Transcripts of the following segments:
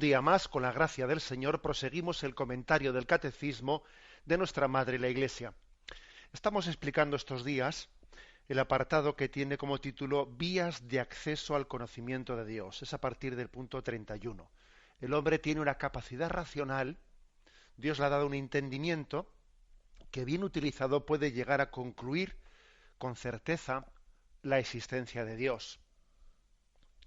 día más, con la gracia del Señor, proseguimos el comentario del Catecismo de nuestra Madre la Iglesia. Estamos explicando estos días el apartado que tiene como título Vías de acceso al conocimiento de Dios. Es a partir del punto 31. El hombre tiene una capacidad racional, Dios le ha dado un entendimiento que bien utilizado puede llegar a concluir con certeza la existencia de Dios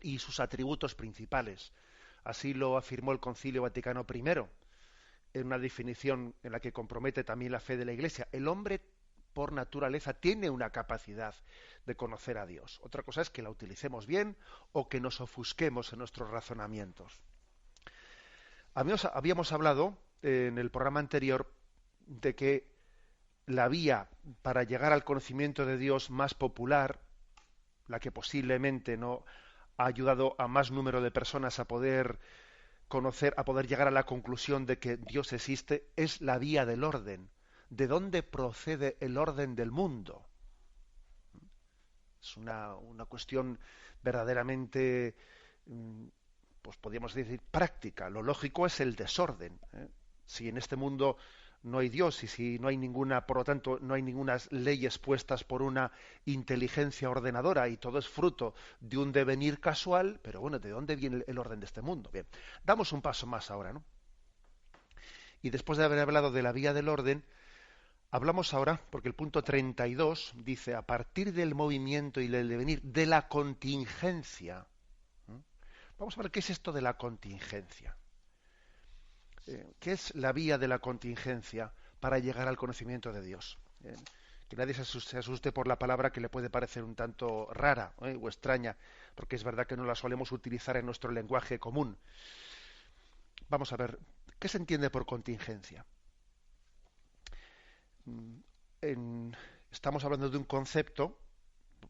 y sus atributos principales. Así lo afirmó el Concilio Vaticano I, en una definición en la que compromete también la fe de la Iglesia. El hombre, por naturaleza, tiene una capacidad de conocer a Dios. Otra cosa es que la utilicemos bien o que nos ofusquemos en nuestros razonamientos. Habíamos hablado en el programa anterior de que la vía para llegar al conocimiento de Dios más popular, la que posiblemente no ha ayudado a más número de personas a poder conocer, a poder llegar a la conclusión de que Dios existe, es la vía del orden. ¿De dónde procede el orden del mundo? Es una cuestión verdaderamente, pues podríamos decir, práctica. Lo lógico es el desorden, ¿eh? Si en este mundo no hay Dios y si no hay ninguna, por lo tanto, no hay ninguna leyes puestas por una inteligencia ordenadora y todo es fruto de un devenir casual, pero bueno, ¿de dónde viene el orden de este mundo? Bien, damos un paso más ahora, ¿no? Y después de haber hablado de la vía del orden, hablamos ahora, porque el punto 32 dice, a partir del movimiento y del devenir de la contingencia. ¿Mm? Vamos a ver qué es esto de la contingencia. ¿Qué es la vía de la contingencia para llegar al conocimiento de Dios? Que nadie se asuste por la palabra que le puede parecer un tanto rara, o extraña, porque es verdad que no la solemos utilizar en nuestro lenguaje común. Vamos a ver, ¿qué se entiende por contingencia? Estamos hablando de un concepto,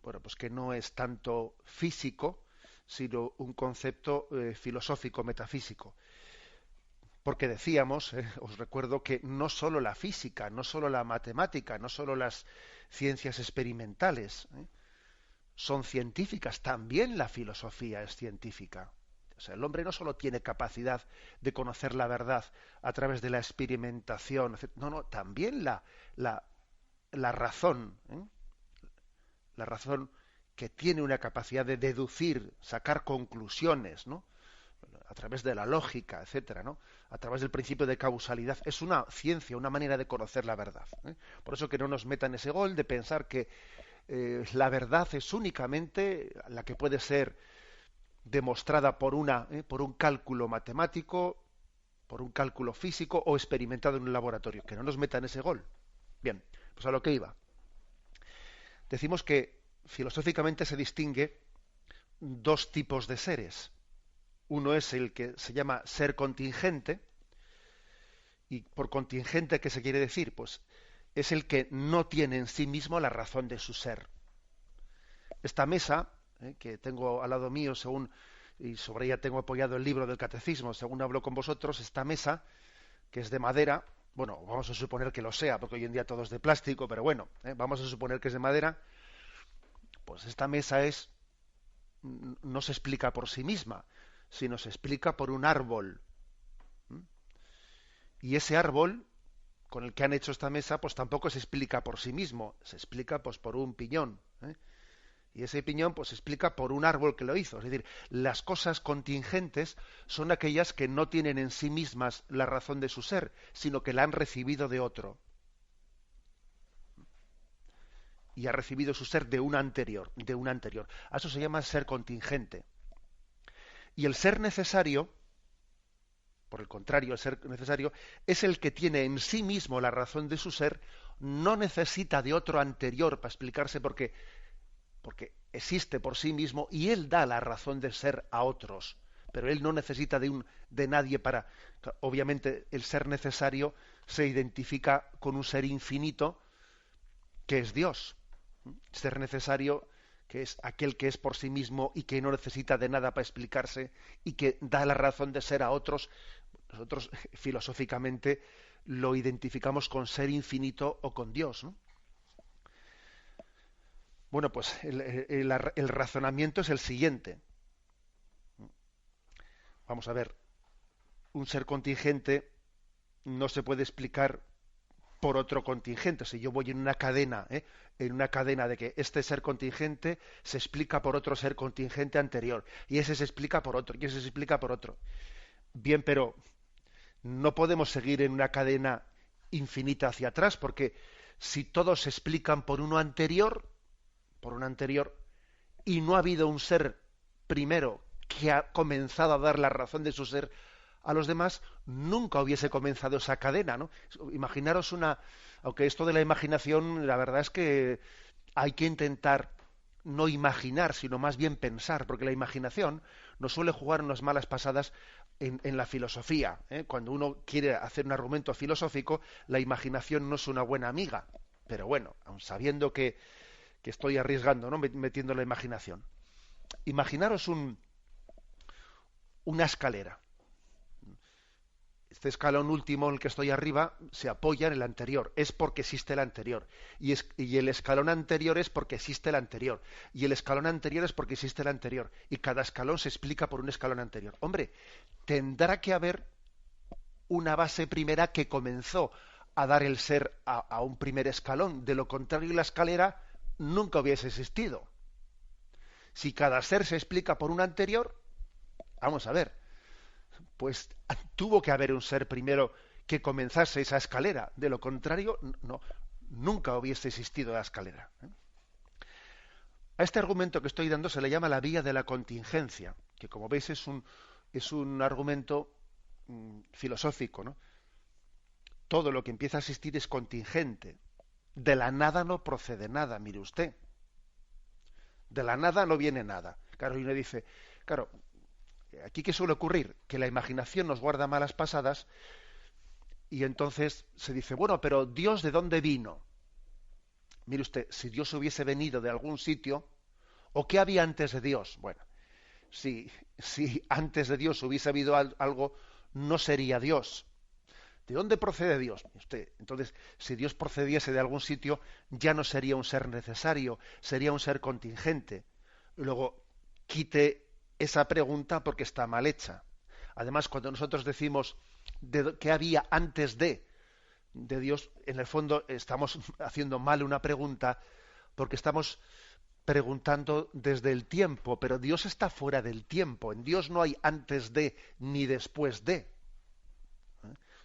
bueno, pues que no es tanto físico, sino un concepto filosófico, metafísico. Porque decíamos, os recuerdo que no solo la física, no solo la matemática, no solo las ciencias experimentales son científicas, también la filosofía es científica. O sea, el hombre no solo tiene capacidad de conocer la verdad a través de la experimentación, no, también la razón, la razón que tiene una capacidad de deducir, sacar conclusiones, ¿no? A través de la lógica, etcétera, ¿no? A través del principio de causalidad. Es una ciencia, una manera de conocer la verdad. Por eso que no nos metan ese gol de pensar que la verdad es únicamente la que puede ser demostrada por un cálculo matemático, por un cálculo físico o experimentado en un laboratorio. Que no nos metan ese gol. Bien, pues a lo que iba. Decimos que filosóficamente se distingue dos tipos de seres. Uno es el que se llama ser contingente, y por contingente, ¿qué se quiere decir? Pues es el que no tiene en sí mismo la razón de su ser. Esta mesa, que tengo al lado mío, y sobre ella tengo apoyado el libro del Catecismo, según hablo con vosotros, esta mesa, que es de madera, bueno, vamos a suponer que lo sea, porque hoy en día todo es de plástico, pero bueno, vamos a suponer que es de madera, pues esta mesa no se explica por sí misma, sino se explica por un árbol. Y ese árbol con el que han hecho esta mesa, pues tampoco se explica por sí mismo, se explica pues por un piñón. Y ese piñón pues se explica por un árbol que lo hizo. Es decir, las cosas contingentes son aquellas que no tienen en sí mismas la razón de su ser, sino que la han recibido de otro. Y ha recibido su ser de un anterior, de un anterior. A eso se llama ser contingente. Y el ser necesario, por el contrario, el ser necesario es el que tiene en sí mismo la razón de su ser, no necesita de otro anterior para explicarse porque existe por sí mismo y él da la razón de ser a otros, pero él no necesita de nadie para. Obviamente el ser necesario se identifica con un ser infinito que es Dios. Ser necesario, que es aquel que es por sí mismo y que no necesita de nada para explicarse y que da la razón de ser a otros. Nosotros filosóficamente lo identificamos con ser infinito o con Dios, ¿no? Bueno, pues el razonamiento es el siguiente. Vamos a ver. un ser contingente no se puede explicar por otro contingente. Si yo voy en una cadena de que este ser contingente se explica por otro ser contingente anterior, y ese se explica por otro, y ese se explica por otro. Bien, pero no podemos seguir en una cadena infinita hacia atrás, porque si todos se explican por un anterior, y no ha habido un ser primero que ha comenzado a dar la razón de su ser a los demás, nunca hubiese comenzado esa cadena, ¿no? Imaginaros aunque esto de la imaginación, la verdad es que hay que intentar no imaginar, sino más bien pensar, porque la imaginación nos suele jugar unas malas pasadas en la filosofía, ¿eh? Cuando uno quiere hacer un argumento filosófico, la imaginación no es una buena amiga. Pero bueno, aun sabiendo que estoy arriesgando, ¿no? Metiendo la imaginación. Imaginaros una escalera. Este escalón último en el que estoy arriba se apoya en el anterior, es porque existe el anterior. Y el escalón anterior es porque existe el anterior. Y el escalón anterior es porque existe el anterior. Y cada escalón se explica por un escalón anterior. Hombre, tendrá que haber una base primera que comenzó a dar el ser a un primer escalón. De lo contrario, la escalera nunca hubiese existido. Si cada ser se explica por un anterior, vamos a ver, pues tuvo que haber un ser primero que comenzase esa escalera. De lo contrario, no, nunca hubiese existido la escalera. A este argumento que estoy dando se le llama la vía de la contingencia, que como veis es un argumento filosófico, ¿no? Todo lo que empieza a existir es contingente. De la nada no procede nada, mire usted. De la nada no viene nada. Claro, y uno dice, claro, aquí qué suele ocurrir, que la imaginación nos guarda malas pasadas y entonces se dice, bueno, pero ¿Dios de dónde vino? Mire usted, si Dios hubiese venido de algún sitio, ¿o qué había antes de Dios? Bueno, si antes de Dios hubiese habido algo, no sería Dios. ¿De dónde procede Dios? Usted, entonces, si Dios procediese de algún sitio, ya no sería un ser necesario, sería un ser contingente. Luego, quite esa pregunta porque está mal hecha. Además, cuando nosotros decimos qué había antes de Dios, en el fondo estamos haciendo mal una pregunta porque estamos preguntando desde el tiempo, pero Dios está fuera del tiempo. En Dios no hay antes de ni después de.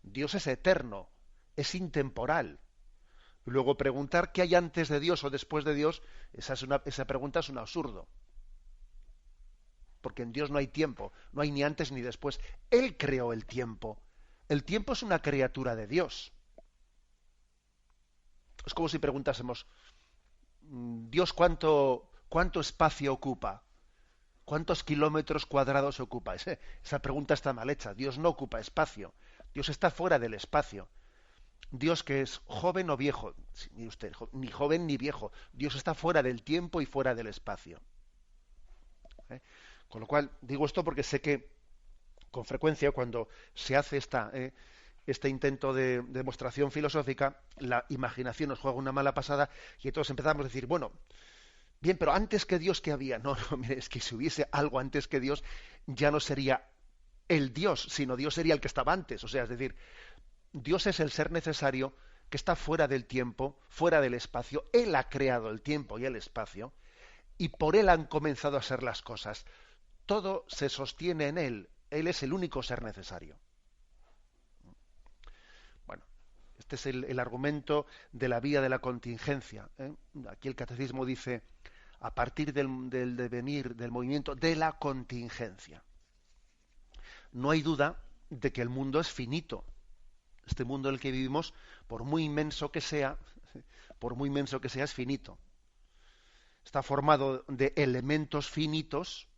Dios es eterno, es intemporal. Luego preguntar qué hay antes de Dios o después de Dios, esa pregunta es un absurdo. Porque en Dios no hay tiempo, no hay ni antes ni después. Él creó el tiempo. El tiempo es una criatura de Dios. Es como si preguntásemos, Dios cuánto espacio ocupa, cuántos kilómetros cuadrados ocupa. Esa pregunta está mal hecha. Dios no ocupa espacio. Dios está fuera del espacio. Dios que es joven o viejo, mire usted, ni joven ni viejo. Dios está fuera del tiempo y fuera del espacio. Con lo cual, digo esto porque sé que con frecuencia cuando se hace este intento de demostración filosófica, la imaginación nos juega una mala pasada y entonces empezamos a decir, bueno, bien, pero antes que Dios, ¿qué había? No, mire, es que si hubiese algo antes que Dios, ya no sería el Dios, sino Dios sería el que estaba antes. O sea, es decir, Dios es el ser necesario que está fuera del tiempo, fuera del espacio. Él ha creado el tiempo y el espacio y por Él han comenzado a ser las cosas. Todo se sostiene en Él. Él es el único ser necesario. Bueno, este es el argumento de la vía de la contingencia. Aquí el catecismo dice, a partir del devenir, del movimiento de la contingencia. No hay duda de que el mundo es finito. Este mundo en el que vivimos, por muy inmenso que sea, es finito. Está formado de elementos finitos,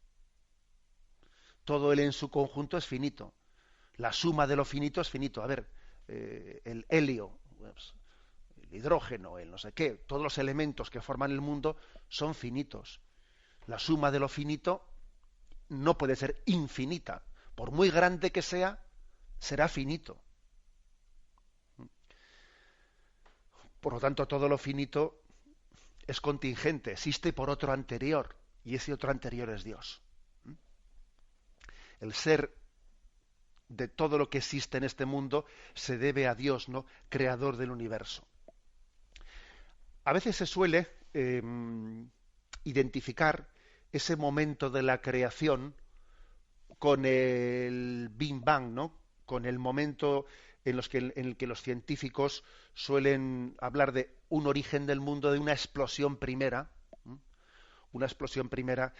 todo él en su conjunto es finito. La suma de lo finito es finito. A ver, el helio, pues, el hidrógeno, el no sé qué, todos los elementos que forman el mundo son finitos. La suma de lo finito no puede ser infinita. Por muy grande que sea, será finito. Por lo tanto, todo lo finito es contingente, existe por otro anterior, y ese otro anterior es Dios. El ser de todo lo que existe en este mundo se debe a Dios, ¿no? Creador del universo. A veces se suele identificar ese momento de la creación con el Big Bang, ¿no? Con el momento en el que los científicos suelen hablar de un origen del mundo, de una explosión primera, ¿m? Una explosión primera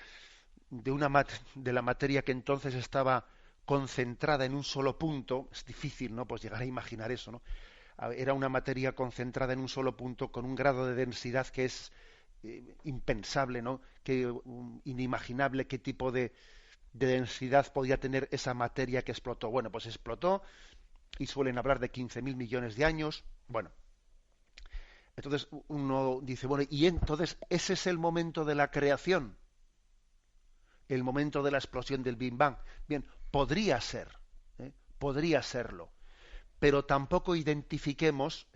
de la materia que entonces estaba concentrada en un solo punto. Es difícil, ¿no? Pues llegar a imaginar eso, ¿no? Era una materia concentrada en un solo punto con un grado de densidad que es impensable, ¿no? Inimaginable qué tipo de densidad podía tener esa materia que explotó. Bueno, pues explotó y suelen hablar de 15.000 millones de años. Bueno, entonces uno dice, bueno, y entonces ese es el momento de la creación, el momento de la explosión del Big Bang. Bien, podría ser, podría serlo, pero tampoco identifiquemos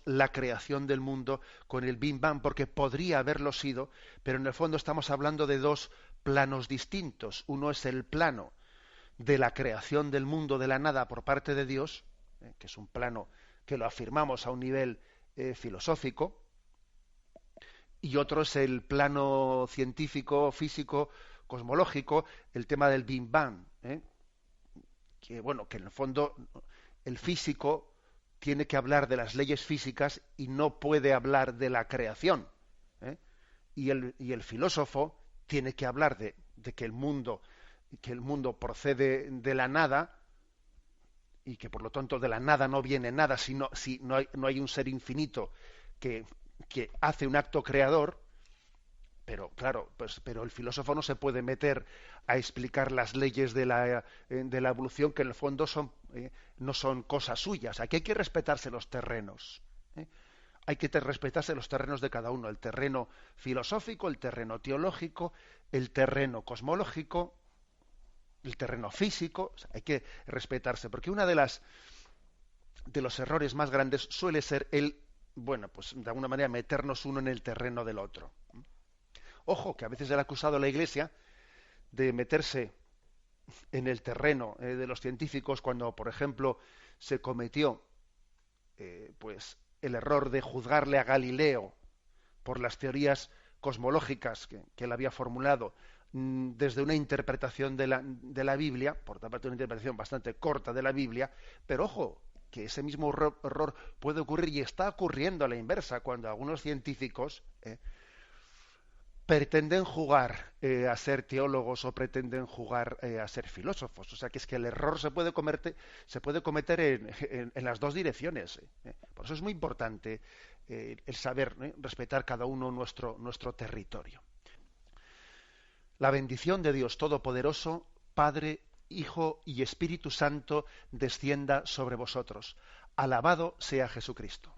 la creación del mundo con el Big Bang, porque podría haberlo sido, pero en el fondo estamos hablando de dos planos distintos. Uno es el plano de la creación del mundo de la nada por parte de Dios, que es un plano que lo afirmamos a un nivel filosófico, y otro es el plano científico, físico, cosmológico, el tema del Big Bang, que bueno, que en el fondo el físico tiene que hablar de las leyes físicas y no puede hablar de la creación, y el filósofo tiene que hablar de que el mundo procede de la nada y que por lo tanto de la nada no viene nada si no hay un ser infinito que hace un acto creador. Pero claro, pero el filósofo no se puede meter a explicar las leyes de la evolución, que en el fondo no son cosas suyas. Aquí hay que respetarse los terrenos. Hay que respetarse los terrenos de cada uno, el terreno filosófico, el terreno teológico, el terreno cosmológico, el terreno físico. O sea, hay que respetarse, porque una de los errores más grandes suele ser pues de alguna manera meternos uno en el terreno del otro. Ojo, que a veces se le ha acusado a la Iglesia de meterse en el terreno de los científicos cuando, por ejemplo, se cometió pues el error de juzgarle a Galileo por las teorías cosmológicas que él había formulado desde una interpretación de la Biblia, por tanto una interpretación bastante corta de la Biblia, pero ojo, que ese mismo error puede ocurrir y está ocurriendo a la inversa cuando algunos científicos pretenden jugar a ser teólogos o pretenden jugar a ser filósofos. O sea, que es que el error se puede cometer en las dos direcciones. Por eso es muy importante el saber respetar cada uno nuestro territorio. La bendición de Dios Todopoderoso, Padre, Hijo y Espíritu Santo, descienda sobre vosotros. Alabado sea Jesucristo.